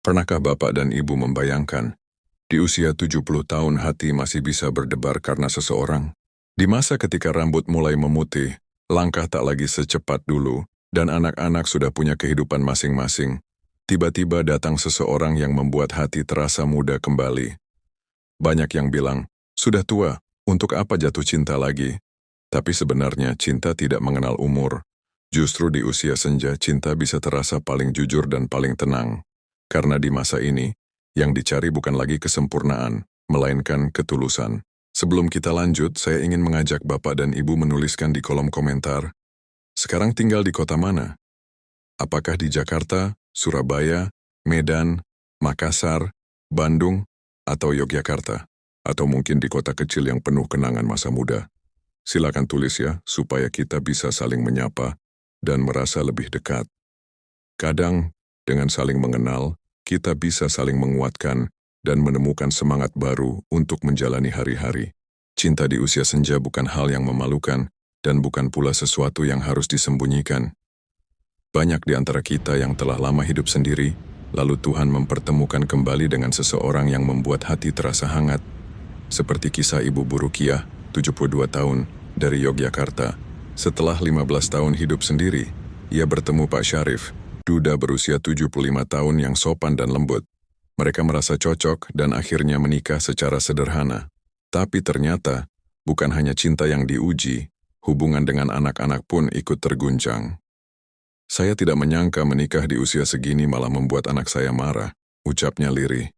Pernahkah Bapak dan Ibu membayangkan, di usia 70 tahun hati masih bisa berdebar karena seseorang? Di masa ketika rambut mulai memutih, langkah tak lagi secepat dulu, dan anak-anak sudah punya kehidupan masing-masing, tiba-tiba datang seseorang yang membuat hati terasa muda kembali. Banyak yang bilang, sudah tua, untuk apa jatuh cinta lagi? Tapi sebenarnya cinta tidak mengenal umur. Justru di usia senja cinta bisa terasa paling jujur dan paling tenang. Karena di masa ini, yang dicari bukan lagi kesempurnaan, melainkan ketulusan. Sebelum kita lanjut, saya ingin mengajak Bapak dan Ibu menuliskan di kolom komentar, sekarang tinggal di kota mana? Apakah di Jakarta, Surabaya, Medan, Makassar, Bandung, atau Yogyakarta? Atau mungkin di kota kecil yang penuh kenangan masa muda? Silakan tulis ya, supaya kita bisa saling menyapa dan merasa lebih dekat. Kadang, dengan saling mengenal, kita bisa saling menguatkan dan menemukan semangat baru untuk menjalani hari-hari. Cinta di usia senja bukan hal yang memalukan dan bukan pula sesuatu yang harus disembunyikan. Banyak di antara kita yang telah lama hidup sendiri, lalu Tuhan mempertemukan kembali dengan seseorang yang membuat hati terasa hangat. Seperti kisah Ibu Burukiah, 72 tahun, dari Yogyakarta. Setelah 15 tahun hidup sendiri, ia bertemu Pak Syarif, duda berusia 75 tahun yang sopan dan lembut. Mereka merasa cocok dan akhirnya menikah secara sederhana. Tapi ternyata, bukan hanya cinta yang diuji, hubungan dengan anak-anak pun ikut terguncang. Saya tidak menyangka menikah di usia segini malah membuat anak saya marah, ucapnya lirih.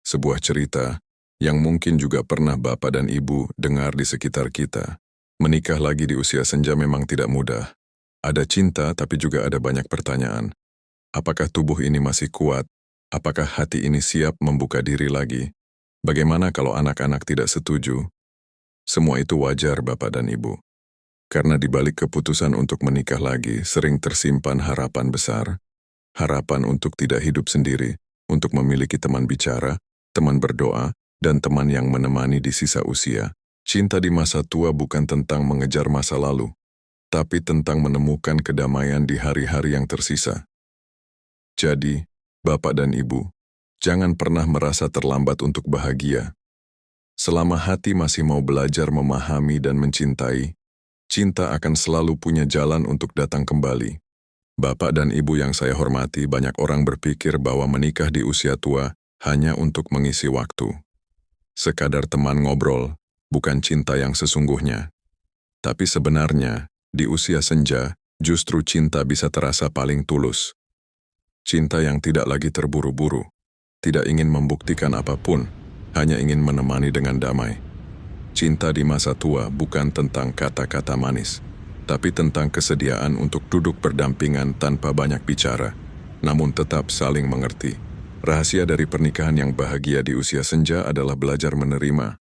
Sebuah cerita yang mungkin juga pernah Bapak dan Ibu dengar di sekitar kita. Menikah lagi di usia senja memang tidak mudah. Ada cinta tapi juga ada banyak pertanyaan. Apakah tubuh ini masih kuat? Apakah hati ini siap membuka diri lagi? Bagaimana kalau anak-anak tidak setuju? Semua itu wajar Bapak dan Ibu. Karena di balik keputusan untuk menikah lagi sering tersimpan harapan besar. Harapan untuk tidak hidup sendiri, untuk memiliki teman bicara, teman berdoa, dan teman yang menemani di sisa usia. Cinta di masa tua bukan tentang mengejar masa lalu, tapi tentang menemukan kedamaian di hari-hari yang tersisa. Jadi, Bapak dan Ibu, jangan pernah merasa terlambat untuk bahagia. Selama hati masih mau belajar memahami dan mencintai, cinta akan selalu punya jalan untuk datang kembali. Bapak dan Ibu yang saya hormati, banyak orang berpikir bahwa menikah di usia tua hanya untuk mengisi waktu. Sekadar teman ngobrol, bukan cinta yang sesungguhnya. Tapi sebenarnya, di usia senja, justru cinta bisa terasa paling tulus. Cinta yang tidak lagi terburu-buru, tidak ingin membuktikan apapun, hanya ingin menemani dengan damai. Cinta di masa tua bukan tentang kata-kata manis, tapi tentang kesediaan untuk duduk berdampingan tanpa banyak bicara, namun tetap saling mengerti. Rahasia dari pernikahan yang bahagia di usia senja adalah belajar menerima.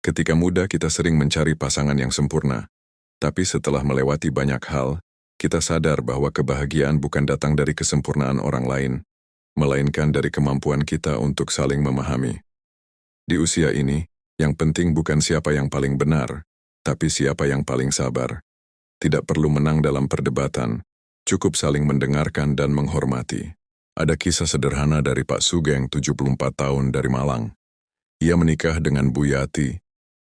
Ketika muda kita sering mencari pasangan yang sempurna, tapi setelah melewati banyak hal, kita sadar bahwa kebahagiaan bukan datang dari kesempurnaan orang lain, melainkan dari kemampuan kita untuk saling memahami. Di usia ini, yang penting bukan siapa yang paling benar, tapi siapa yang paling sabar. Tidak perlu menang dalam perdebatan, cukup saling mendengarkan dan menghormati. Ada kisah sederhana dari Pak Sugeng, 74 tahun dari Malang. Ia menikah dengan Bu Yati,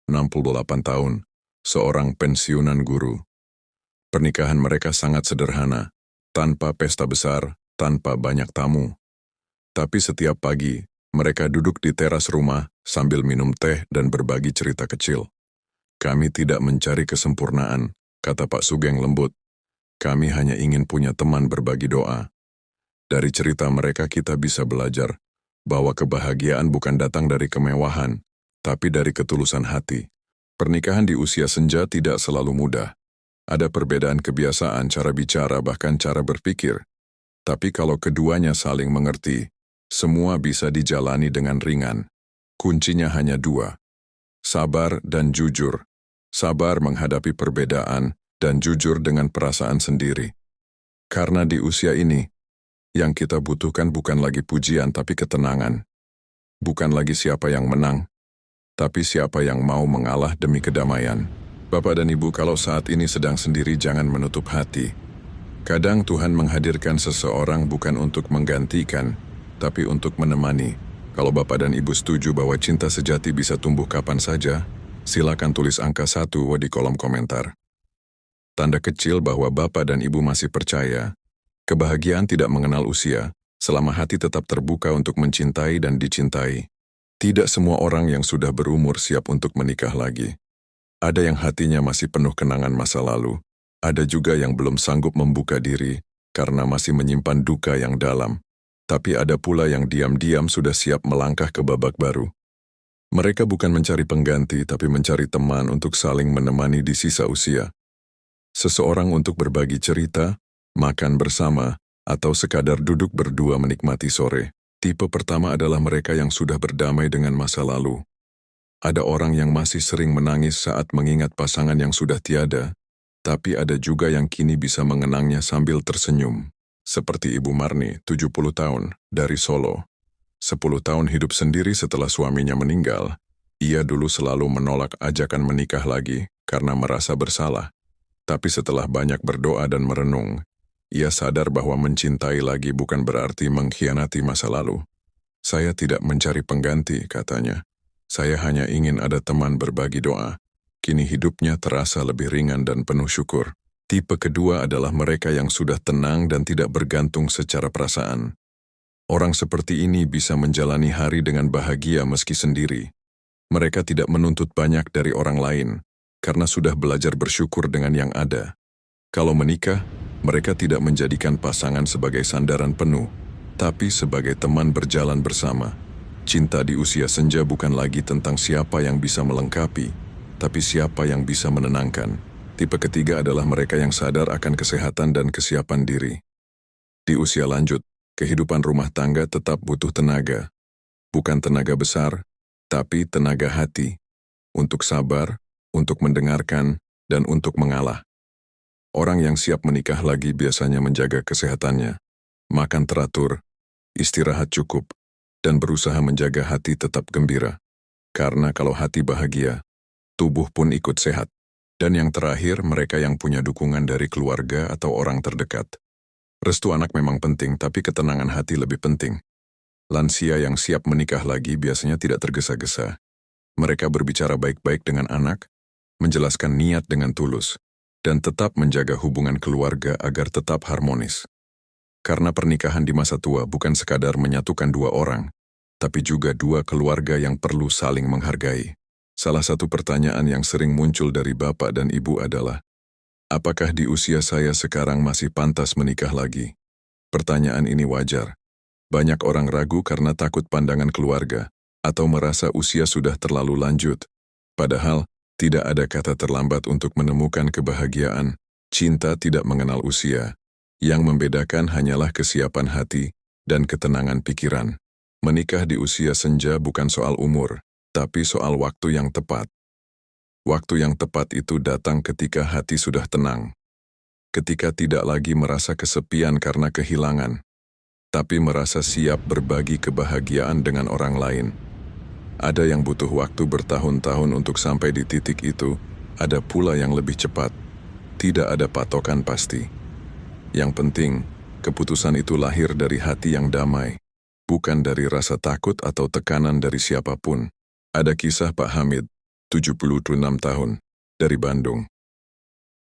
68 tahun, seorang pensiunan guru. Pernikahan mereka sangat sederhana, tanpa pesta besar, tanpa banyak tamu. Tapi setiap pagi, mereka duduk di teras rumah sambil minum teh dan berbagi cerita kecil. Kami tidak mencari kesempurnaan, kata Pak Sugeng lembut. Kami hanya ingin punya teman berbagi doa. Dari cerita mereka kita bisa belajar bahwa kebahagiaan bukan datang dari kemewahan, tapi dari ketulusan hati. Pernikahan di usia senja tidak selalu mudah. Ada perbedaan kebiasaan, cara bicara, bahkan cara berpikir. Tapi kalau keduanya saling mengerti, semua bisa dijalani dengan ringan. Kuncinya hanya dua: sabar dan jujur. Sabar menghadapi perbedaan dan jujur dengan perasaan sendiri. Karena di usia ini, yang kita butuhkan bukan lagi pujian tapi ketenangan. Bukan lagi siapa yang menang, tapi siapa yang mau mengalah demi kedamaian. Bapak dan Ibu, kalau saat ini sedang sendiri jangan menutup hati. Kadang Tuhan menghadirkan seseorang bukan untuk menggantikan, tapi untuk menemani. Kalau Bapak dan Ibu setuju bahwa cinta sejati bisa tumbuh kapan saja, silakan tulis angka 1 di kolom komentar. Tanda kecil bahwa Bapak dan Ibu masih percaya, kebahagiaan tidak mengenal usia, selama hati tetap terbuka untuk mencintai dan dicintai. Tidak semua orang yang sudah berumur siap untuk menikah lagi. Ada yang hatinya masih penuh kenangan masa lalu, ada juga yang belum sanggup membuka diri karena masih menyimpan duka yang dalam. Tapi ada pula yang diam-diam sudah siap melangkah ke babak baru. Mereka bukan mencari pengganti, tapi mencari teman untuk saling menemani di sisa usia. Seseorang untuk berbagi cerita, makan bersama, atau sekadar duduk berdua menikmati sore. Tipe pertama adalah mereka yang sudah berdamai dengan masa lalu. Ada orang yang masih sering menangis saat mengingat pasangan yang sudah tiada, tapi ada juga yang kini bisa mengenangnya sambil tersenyum. Seperti Ibu Marni, 70 tahun, dari Solo. 10 tahun hidup sendiri setelah suaminya meninggal, ia dulu selalu menolak ajakan menikah lagi karena merasa bersalah. Tapi setelah banyak berdoa dan merenung, ia sadar bahwa mencintai lagi bukan berarti mengkhianati masa lalu. Saya tidak mencari pengganti, katanya. Saya hanya ingin ada teman berbagi doa. Kini hidupnya terasa lebih ringan dan penuh syukur. Tipe kedua adalah mereka yang sudah tenang dan tidak bergantung secara perasaan. Orang seperti ini bisa menjalani hari dengan bahagia meski sendiri. Mereka tidak menuntut banyak dari orang lain, karena sudah belajar bersyukur dengan yang ada. Kalau menikah, mereka tidak menjadikan pasangan sebagai sandaran penuh, tapi sebagai teman berjalan bersama. Cinta di usia senja bukan lagi tentang siapa yang bisa melengkapi, tapi siapa yang bisa menenangkan. Tipe ketiga adalah mereka yang sadar akan kesehatan dan kesiapan diri. Di usia lanjut, kehidupan rumah tangga tetap butuh tenaga. Bukan tenaga besar, tapi tenaga hati. Untuk sabar, untuk mendengarkan, dan untuk mengalah. Orang yang siap menikah lagi biasanya menjaga kesehatannya, makan teratur, istirahat cukup, dan berusaha menjaga hati tetap gembira. Karena kalau hati bahagia, tubuh pun ikut sehat. Dan yang terakhir, mereka yang punya dukungan dari keluarga atau orang terdekat. Restu anak memang penting, tapi ketenangan hati lebih penting. Lansia yang siap menikah lagi biasanya tidak tergesa-gesa. Mereka berbicara baik-baik dengan anak, menjelaskan niat dengan tulus, dan tetap menjaga hubungan keluarga agar tetap harmonis. Karena pernikahan di masa tua bukan sekadar menyatukan dua orang, tapi juga dua keluarga yang perlu saling menghargai. Salah satu pertanyaan yang sering muncul dari Bapak dan Ibu adalah, apakah di usia saya sekarang masih pantas menikah lagi? Pertanyaan ini wajar. Banyak orang ragu karena takut pandangan keluarga, atau merasa usia sudah terlalu lanjut. Padahal, tidak ada kata terlambat untuk menemukan kebahagiaan. Cinta tidak mengenal usia. Yang membedakan hanyalah kesiapan hati dan ketenangan pikiran. Menikah di usia senja bukan soal umur, tapi soal waktu yang tepat. Waktu yang tepat itu datang ketika hati sudah tenang. Ketika tidak lagi merasa kesepian karena kehilangan, tapi merasa siap berbagi kebahagiaan dengan orang lain. Ada yang butuh waktu bertahun-tahun untuk sampai di titik itu, ada pula yang lebih cepat. Tidak ada patokan pasti. Yang penting, keputusan itu lahir dari hati yang damai, bukan dari rasa takut atau tekanan dari siapapun. Ada kisah Pak Hamid, 76 tahun, dari Bandung.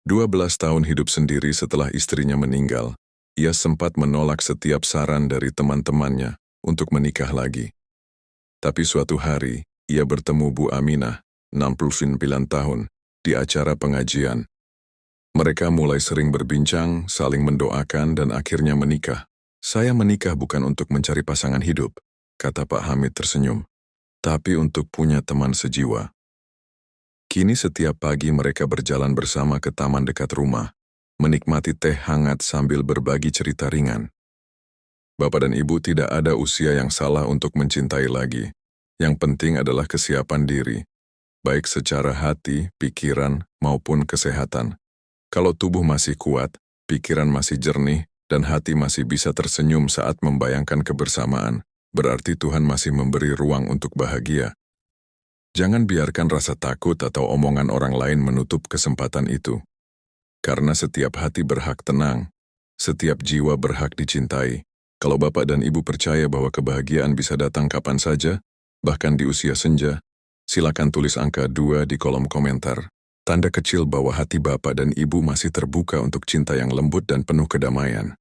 12 tahun hidup sendiri setelah istrinya meninggal, ia sempat menolak setiap saran dari teman-temannya untuk menikah lagi. Tapi suatu hari, ia bertemu Bu Aminah, 69 tahun, di acara pengajian. Mereka mulai sering berbincang, saling mendoakan, dan akhirnya menikah. Saya menikah bukan untuk mencari pasangan hidup, kata Pak Hamid tersenyum, tapi untuk punya teman sejiwa. Kini setiap pagi mereka berjalan bersama ke taman dekat rumah, menikmati teh hangat sambil berbagi cerita ringan. Bapak dan Ibu, tidak ada usia yang salah untuk mencintai lagi. Yang penting adalah kesiapan diri, baik secara hati, pikiran, maupun kesehatan. Kalau tubuh masih kuat, pikiran masih jernih, dan hati masih bisa tersenyum saat membayangkan kebersamaan, berarti Tuhan masih memberi ruang untuk bahagia. Jangan biarkan rasa takut atau omongan orang lain menutup kesempatan itu. Karena setiap hati berhak tenang, setiap jiwa berhak dicintai. Kalau bapak dan ibu percaya bahwa kebahagiaan bisa datang kapan saja, bahkan di usia senja, silakan tulis angka 2 di kolom komentar. Tanda kecil bahwa hati bapak dan ibu masih terbuka untuk cinta yang lembut dan penuh kedamaian.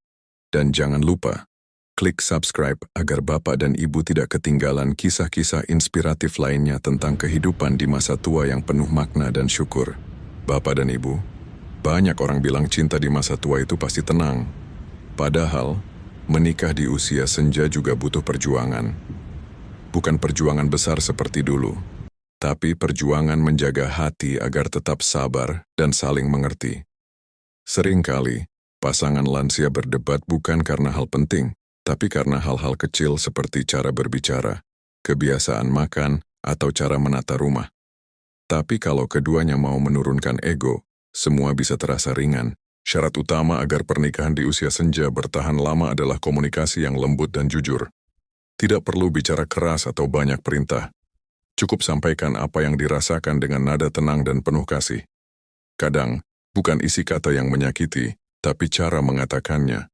Dan jangan lupa, klik subscribe agar bapak dan ibu tidak ketinggalan kisah-kisah inspiratif lainnya tentang kehidupan di masa tua yang penuh makna dan syukur. Bapak dan ibu, banyak orang bilang cinta di masa tua itu pasti tenang. Padahal, menikah di usia senja juga butuh perjuangan. Bukan perjuangan besar seperti dulu, tapi perjuangan menjaga hati agar tetap sabar dan saling mengerti. Seringkali, pasangan lansia berdebat bukan karena hal penting, tapi karena hal-hal kecil seperti cara berbicara, kebiasaan makan, atau cara menata rumah. Tapi kalau keduanya mau menurunkan ego, semua bisa terasa ringan. Syarat utama agar pernikahan di usia senja bertahan lama adalah komunikasi yang lembut dan jujur. Tidak perlu bicara keras atau banyak perintah. Cukup sampaikan apa yang dirasakan dengan nada tenang dan penuh kasih. Kadang, bukan isi kata yang menyakiti, tapi cara mengatakannya.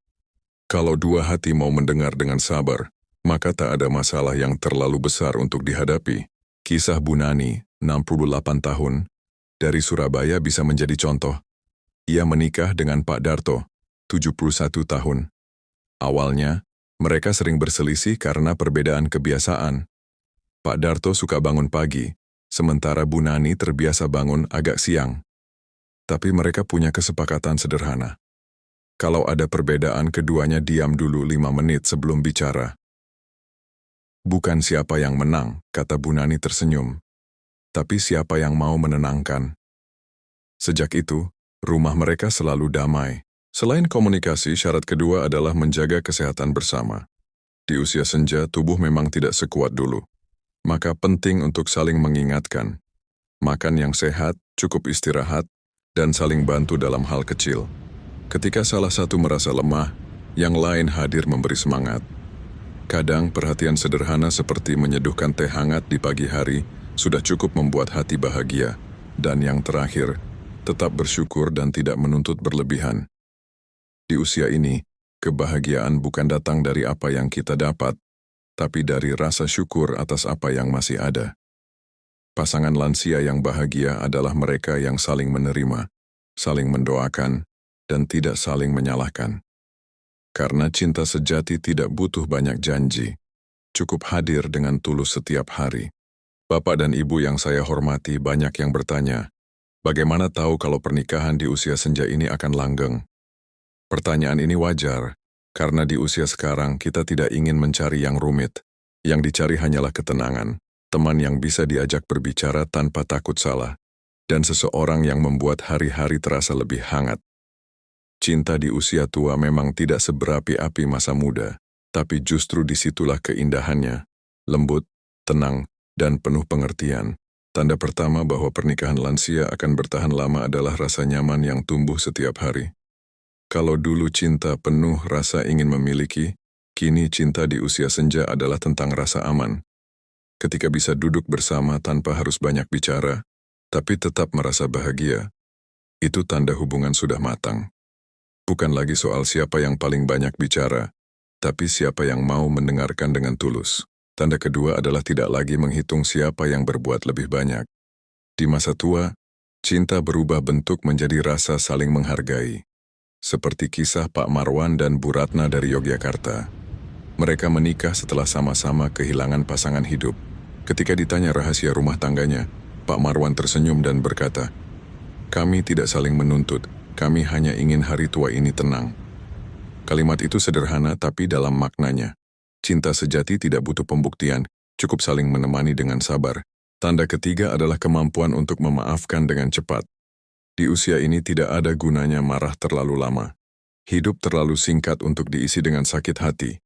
Kalau dua hati mau mendengar dengan sabar, maka tak ada masalah yang terlalu besar untuk dihadapi. Kisah Bu Nani, 68 tahun, dari Surabaya bisa menjadi contoh. Ia menikah dengan Pak Darto, 71 tahun. Awalnya, mereka sering berselisih karena perbedaan kebiasaan. Pak Darto suka bangun pagi, sementara Bu Nani terbiasa bangun agak siang. Tapi mereka punya kesepakatan sederhana. Kalau ada perbedaan, keduanya diam dulu 5 menit sebelum bicara. Bukan siapa yang menang, kata Bu Nani tersenyum, tapi siapa yang mau menenangkan. Sejak itu, rumah mereka selalu damai. Selain komunikasi, syarat kedua adalah menjaga kesehatan bersama. Di usia senja, tubuh memang tidak sekuat dulu. Maka penting untuk saling mengingatkan. Makan yang sehat, cukup istirahat, dan saling bantu dalam hal kecil. Ketika salah satu merasa lemah, yang lain hadir memberi semangat. Kadang perhatian sederhana seperti menyeduhkan teh hangat di pagi hari sudah cukup membuat hati bahagia. Dan yang terakhir, tetap bersyukur dan tidak menuntut berlebihan. Di usia ini, kebahagiaan bukan datang dari apa yang kita dapat, tapi dari rasa syukur atas apa yang masih ada. Pasangan lansia yang bahagia adalah mereka yang saling menerima, saling mendoakan, dan tidak saling menyalahkan. Karena cinta sejati tidak butuh banyak janji, cukup hadir dengan tulus setiap hari. Bapak dan Ibu yang saya hormati, banyak yang bertanya, bagaimana tahu kalau pernikahan di usia senja ini akan langgeng? Pertanyaan ini wajar, karena di usia sekarang kita tidak ingin mencari yang rumit. Yang dicari hanyalah ketenangan, teman yang bisa diajak berbicara tanpa takut salah, dan seseorang yang membuat hari-hari terasa lebih hangat. Cinta di usia tua memang tidak seberapi-api masa muda, tapi justru disitulah keindahannya, lembut, tenang, dan penuh pengertian. Tanda pertama bahwa pernikahan lansia akan bertahan lama adalah rasa nyaman yang tumbuh setiap hari. Kalau dulu cinta penuh rasa ingin memiliki, kini cinta di usia senja adalah tentang rasa aman. Ketika bisa duduk bersama tanpa harus banyak bicara, tapi tetap merasa bahagia, itu tanda hubungan sudah matang. Bukan lagi soal siapa yang paling banyak bicara, tapi siapa yang mau mendengarkan dengan tulus. Tanda kedua adalah tidak lagi menghitung siapa yang berbuat lebih banyak. Di masa tua, cinta berubah bentuk menjadi rasa saling menghargai. Seperti kisah Pak Marwan dan Bu Ratna dari Yogyakarta. Mereka menikah setelah sama-sama kehilangan pasangan hidup. Ketika ditanya rahasia rumah tangganya, Pak Marwan tersenyum dan berkata, "Kami tidak saling menuntut, kami hanya ingin hari tua ini tenang." Kalimat itu sederhana tapi dalam maknanya. Cinta sejati tidak butuh pembuktian, cukup saling menemani dengan sabar. Tanda ketiga adalah kemampuan untuk memaafkan dengan cepat. Di usia ini tidak ada gunanya marah terlalu lama. Hidup terlalu singkat untuk diisi dengan sakit hati.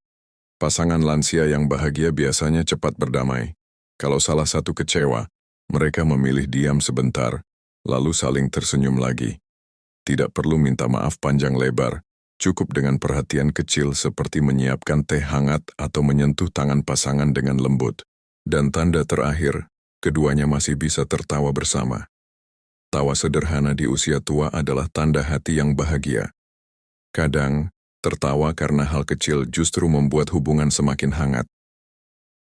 Pasangan lansia yang bahagia biasanya cepat berdamai. Kalau salah satu kecewa, mereka memilih diam sebentar, lalu saling tersenyum lagi. Tidak perlu minta maaf panjang lebar, cukup dengan perhatian kecil seperti menyiapkan teh hangat atau menyentuh tangan pasangan dengan lembut. Dan tanda terakhir, keduanya masih bisa tertawa bersama. Tawa sederhana di usia tua adalah tanda hati yang bahagia. Kadang, Tertawa karena hal kecil justru membuat hubungan semakin hangat.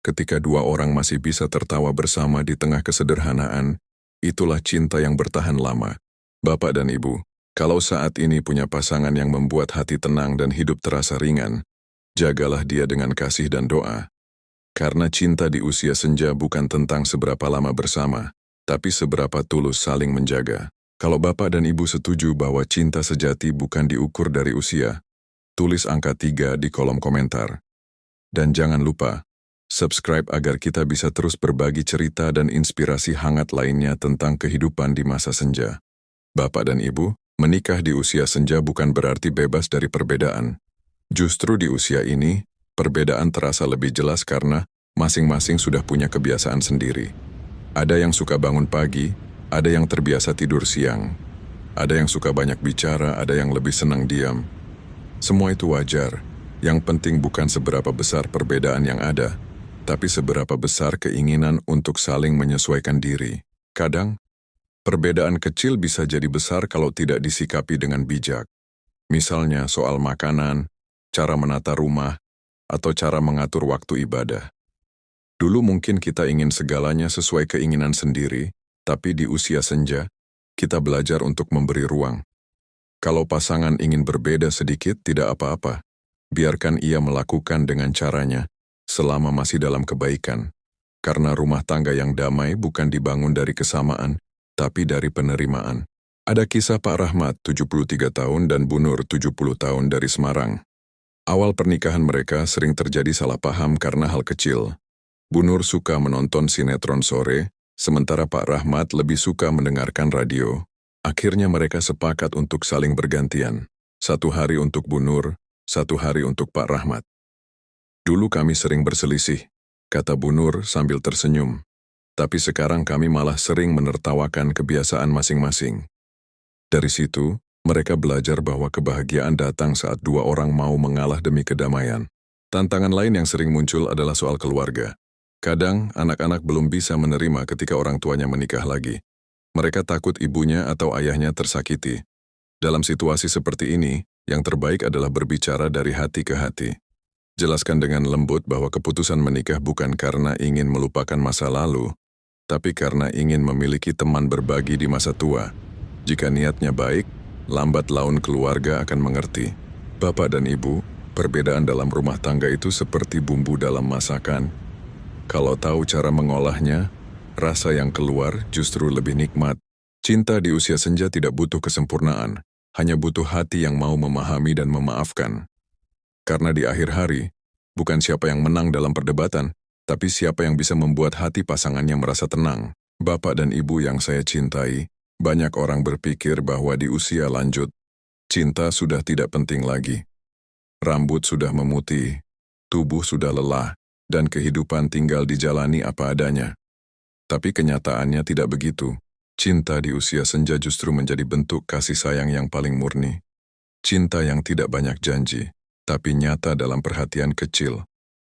Ketika dua orang masih bisa tertawa bersama di tengah kesederhanaan, itulah cinta yang bertahan lama. Bapak dan Ibu, kalau saat ini punya pasangan yang membuat hati tenang dan hidup terasa ringan, jagalah dia dengan kasih dan doa. Karena cinta di usia senja bukan tentang seberapa lama bersama, tapi seberapa tulus saling menjaga. Kalau Bapak dan Ibu setuju bahwa cinta sejati bukan diukur dari usia, tulis angka 3 di kolom komentar. Dan jangan lupa, subscribe agar kita bisa terus berbagi cerita dan inspirasi hangat lainnya tentang kehidupan di masa senja. Bapak dan Ibu, menikah di usia senja bukan berarti bebas dari perbedaan. Justru di usia ini, perbedaan terasa lebih jelas karena masing-masing sudah punya kebiasaan sendiri. Ada yang suka bangun pagi, ada yang terbiasa tidur siang. Ada yang suka banyak bicara, ada yang lebih senang diam. Semua itu wajar. Yang penting bukan seberapa besar perbedaan yang ada, tapi seberapa besar keinginan untuk saling menyesuaikan diri. Kadang, perbedaan kecil bisa jadi besar kalau tidak disikapi dengan bijak. Misalnya soal makanan, cara menata rumah, atau cara mengatur waktu ibadah. Dulu mungkin kita ingin segalanya sesuai keinginan sendiri, tapi di usia senja, kita belajar untuk memberi ruang. Kalau pasangan ingin berbeda sedikit, tidak apa-apa. Biarkan ia melakukan dengan caranya, selama masih dalam kebaikan. Karena rumah tangga yang damai bukan dibangun dari kesamaan, tapi dari penerimaan. Ada kisah Pak Rahmat, 73 tahun, dan Bu Nur, 70 tahun dari Semarang. Awal pernikahan mereka sering terjadi salah paham karena hal kecil. Bu Nur suka menonton sinetron sore, sementara Pak Rahmat lebih suka mendengarkan radio. Akhirnya mereka sepakat untuk saling bergantian. Satu hari untuk Bu Nur, satu hari untuk Pak Rahmat. Dulu kami sering berselisih, kata Bu Nur sambil tersenyum. Tapi sekarang kami malah sering menertawakan kebiasaan masing-masing. Dari situ, mereka belajar bahwa kebahagiaan datang saat dua orang mau mengalah demi kedamaian. Tantangan lain yang sering muncul adalah soal keluarga. Kadang, anak-anak belum bisa menerima ketika orang tuanya menikah lagi. Mereka takut ibunya atau ayahnya tersakiti. Dalam situasi seperti ini, yang terbaik adalah berbicara dari hati ke hati. Jelaskan dengan lembut bahwa keputusan menikah bukan karena ingin melupakan masa lalu, tapi karena ingin memiliki teman berbagi di masa tua. Jika niatnya baik, lambat laun keluarga akan mengerti. Bapak dan Ibu, perbedaan dalam rumah tangga itu seperti bumbu dalam masakan. Kalau tahu cara mengolahnya, rasa yang keluar justru lebih nikmat. Cinta di usia senja tidak butuh kesempurnaan, hanya butuh hati yang mau memahami dan memaafkan. Karena di akhir hari, bukan siapa yang menang dalam perdebatan, tapi siapa yang bisa membuat hati pasangannya merasa tenang. Bapak dan Ibu yang saya cintai, banyak orang berpikir bahwa di usia lanjut, cinta sudah tidak penting lagi. Rambut sudah memutih, tubuh sudah lelah, dan kehidupan tinggal dijalani apa adanya. Tapi kenyataannya tidak begitu. Cinta di usia senja justru menjadi bentuk kasih sayang yang paling murni. Cinta yang tidak banyak janji, tapi nyata dalam perhatian kecil.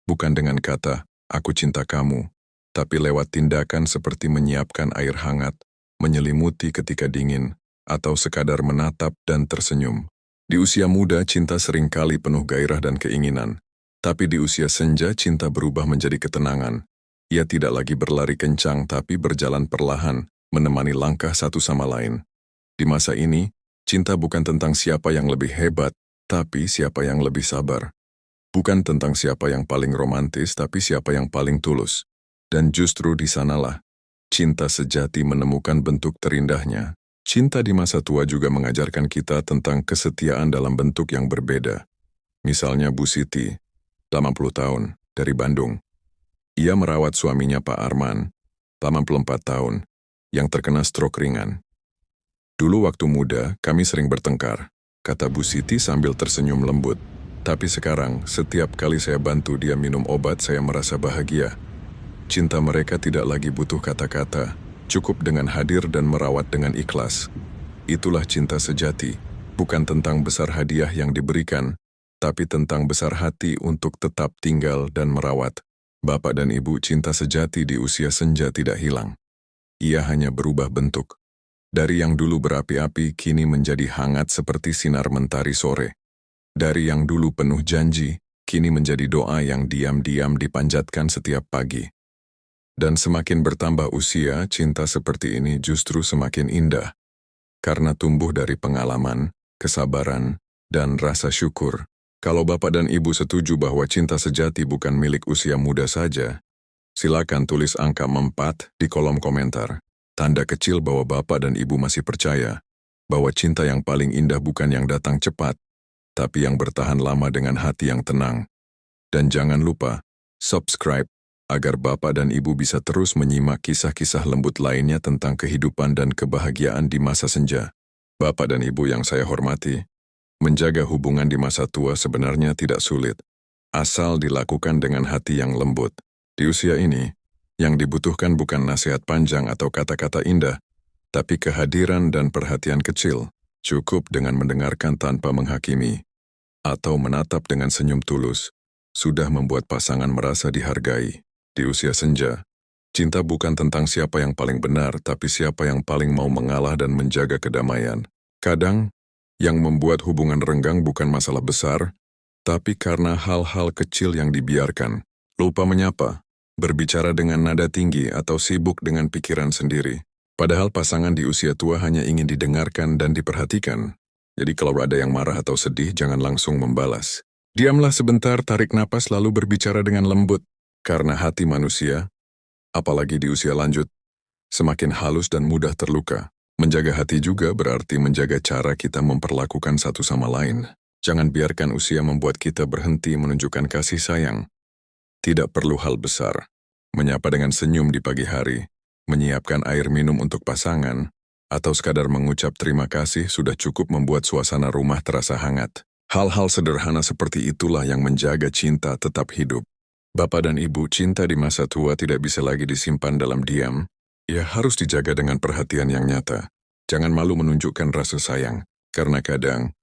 Bukan dengan kata, aku cinta kamu, tapi lewat tindakan seperti menyiapkan air hangat, menyelimuti ketika dingin, atau sekadar menatap dan tersenyum. Di usia muda, cinta seringkali penuh gairah dan keinginan. Tapi di usia senja, cinta berubah menjadi ketenangan. Ia tidak lagi berlari kencang, tapi berjalan perlahan, menemani langkah satu sama lain. Di masa ini, cinta bukan tentang siapa yang lebih hebat, tapi siapa yang lebih sabar. Bukan tentang siapa yang paling romantis, tapi siapa yang paling tulus. Dan justru di sanalah, cinta sejati menemukan bentuk terindahnya. Cinta di masa tua juga mengajarkan kita tentang kesetiaan dalam bentuk yang berbeda. Misalnya Bu Siti, 80 tahun, dari Bandung. Ia merawat suaminya Pak Arman, 84 tahun, yang terkena stroke ringan. Dulu waktu muda, kami sering bertengkar, kata Bu Siti sambil tersenyum lembut. Tapi sekarang, setiap kali saya bantu dia minum obat, saya merasa bahagia. Cinta mereka tidak lagi butuh kata-kata, cukup dengan hadir dan merawat dengan ikhlas. Itulah cinta sejati, bukan tentang besar hadiah yang diberikan, tapi tentang besar hati untuk tetap tinggal dan merawat. Bapak dan Ibu, cinta sejati di usia senja tidak hilang. Ia hanya berubah bentuk. Dari yang dulu berapi-api, kini menjadi hangat seperti sinar mentari sore. Dari yang dulu penuh janji, kini menjadi doa yang diam-diam dipanjatkan setiap pagi. Dan semakin bertambah usia, cinta seperti ini justru semakin indah, karena tumbuh dari pengalaman, kesabaran, dan rasa syukur. Kalau Bapak dan Ibu setuju bahwa cinta sejati bukan milik usia muda saja, silakan tulis angka 4 di kolom komentar. Tanda kecil bahwa Bapak dan Ibu masih percaya bahwa cinta yang paling indah bukan yang datang cepat, tapi yang bertahan lama dengan hati yang tenang. Dan jangan lupa, subscribe, agar Bapak dan Ibu bisa terus menyimak kisah-kisah lembut lainnya tentang kehidupan dan kebahagiaan di masa senja. Bapak dan Ibu yang saya hormati, menjaga hubungan di masa tua sebenarnya tidak sulit, asal dilakukan dengan hati yang lembut. Di usia ini, yang dibutuhkan bukan nasihat panjang atau kata-kata indah, tapi kehadiran dan perhatian kecil. Cukup dengan mendengarkan tanpa menghakimi, atau menatap dengan senyum tulus, sudah membuat pasangan merasa dihargai. Di usia senja, cinta bukan tentang siapa yang paling benar, tapi siapa yang paling mau mengalah dan menjaga kedamaian. Kadang, yang membuat hubungan renggang bukan masalah besar, tapi karena hal-hal kecil yang dibiarkan. Lupa menyapa, berbicara dengan nada tinggi, atau sibuk dengan pikiran sendiri. Padahal pasangan di usia tua hanya ingin didengarkan dan diperhatikan. Jadi kalau ada yang marah atau sedih, jangan langsung membalas. Diamlah sebentar, tarik napas lalu berbicara dengan lembut. Karena hati manusia, apalagi di usia lanjut, semakin halus dan mudah terluka. Menjaga hati juga berarti menjaga cara kita memperlakukan satu sama lain. Jangan biarkan usia membuat kita berhenti menunjukkan kasih sayang. Tidak perlu hal besar. Menyapa dengan senyum di pagi hari, menyiapkan air minum untuk pasangan, atau sekadar mengucap terima kasih sudah cukup membuat suasana rumah terasa hangat. Hal-hal sederhana seperti itulah yang menjaga cinta tetap hidup. Bapak dan Ibu, cinta di masa tua tidak bisa lagi disimpan dalam diam. Ia harus dijaga dengan perhatian yang nyata. Jangan malu menunjukkan rasa sayang, karena kadang,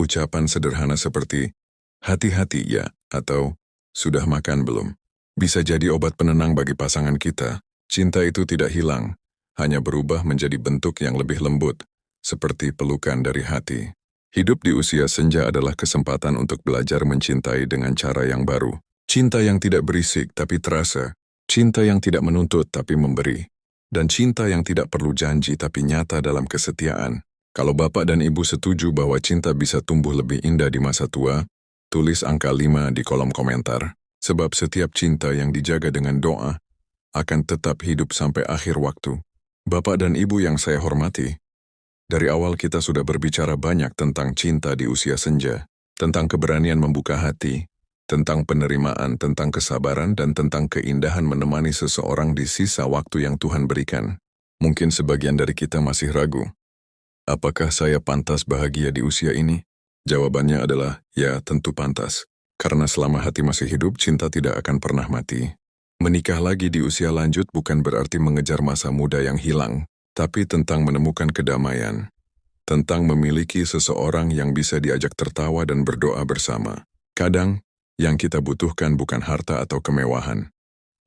ucapan sederhana seperti, hati-hati ya, atau, sudah makan belum, bisa jadi obat penenang bagi pasangan kita. Cinta itu tidak hilang, hanya berubah menjadi bentuk yang lebih lembut, seperti pelukan dari hati. Hidup di usia senja adalah kesempatan untuk belajar mencintai dengan cara yang baru. Cinta yang tidak berisik tapi terasa, cinta yang tidak menuntut tapi memberi, dan cinta yang tidak perlu janji tapi nyata dalam kesetiaan. Kalau Bapak dan Ibu setuju bahwa cinta bisa tumbuh lebih indah di masa tua, tulis angka 5 di kolom komentar. Sebab setiap cinta yang dijaga dengan doa akan tetap hidup sampai akhir waktu. Bapak dan Ibu yang saya hormati, dari awal kita sudah berbicara banyak tentang cinta di usia senja, tentang keberanian membuka hati, tentang penerimaan, tentang kesabaran, dan tentang keindahan menemani seseorang di sisa waktu yang Tuhan berikan. Mungkin sebagian dari kita masih ragu. Apakah saya pantas bahagia di usia ini? Jawabannya adalah, ya tentu pantas. Karena selama hati masih hidup, cinta tidak akan pernah mati. Menikah lagi di usia lanjut bukan berarti mengejar masa muda yang hilang, tapi tentang menemukan kedamaian. Tentang memiliki seseorang yang bisa diajak tertawa dan berdoa bersama. Kadang, yang kita butuhkan bukan harta atau kemewahan,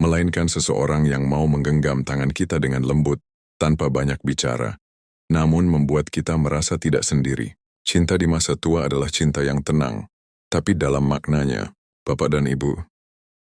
melainkan seseorang yang mau menggenggam tangan kita dengan lembut, tanpa banyak bicara, namun membuat kita merasa tidak sendiri. Cinta di masa tua adalah cinta yang tenang, tapi dalam maknanya, Bapak dan Ibu,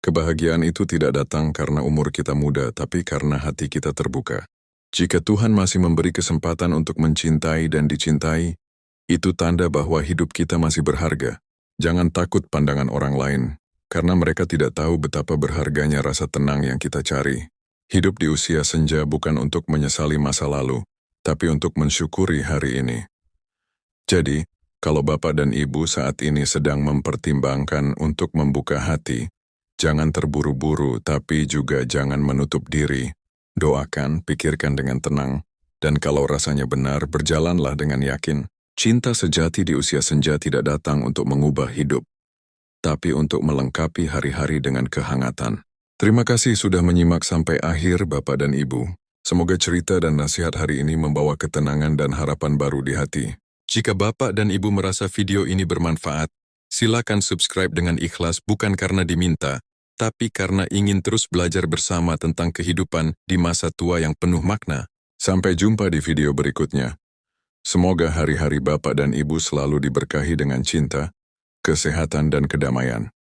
kebahagiaan itu tidak datang karena umur kita muda, tapi karena hati kita terbuka. Jika Tuhan masih memberi kesempatan untuk mencintai dan dicintai, itu tanda bahwa hidup kita masih berharga. Jangan takut pandangan orang lain, karena mereka tidak tahu betapa berharganya rasa tenang yang kita cari. Hidup di usia senja bukan untuk menyesali masa lalu, tapi untuk mensyukuri hari ini. Jadi, kalau Bapak dan Ibu saat ini sedang mempertimbangkan untuk membuka hati, jangan terburu-buru, tapi juga jangan menutup diri. Doakan, pikirkan dengan tenang, dan kalau rasanya benar, berjalanlah dengan yakin. Cinta sejati di usia senja tidak datang untuk mengubah hidup, tapi untuk melengkapi hari-hari dengan kehangatan. Terima kasih sudah menyimak sampai akhir Bapak dan Ibu. Semoga cerita dan nasihat hari ini membawa ketenangan dan harapan baru di hati. Jika Bapak dan Ibu merasa video ini bermanfaat, silakan subscribe dengan ikhlas bukan karena diminta, tapi karena ingin terus belajar bersama tentang kehidupan di masa tua yang penuh makna. Sampai jumpa di video berikutnya. Semoga hari-hari Bapak dan Ibu selalu diberkahi dengan cinta, kesehatan dan kedamaian.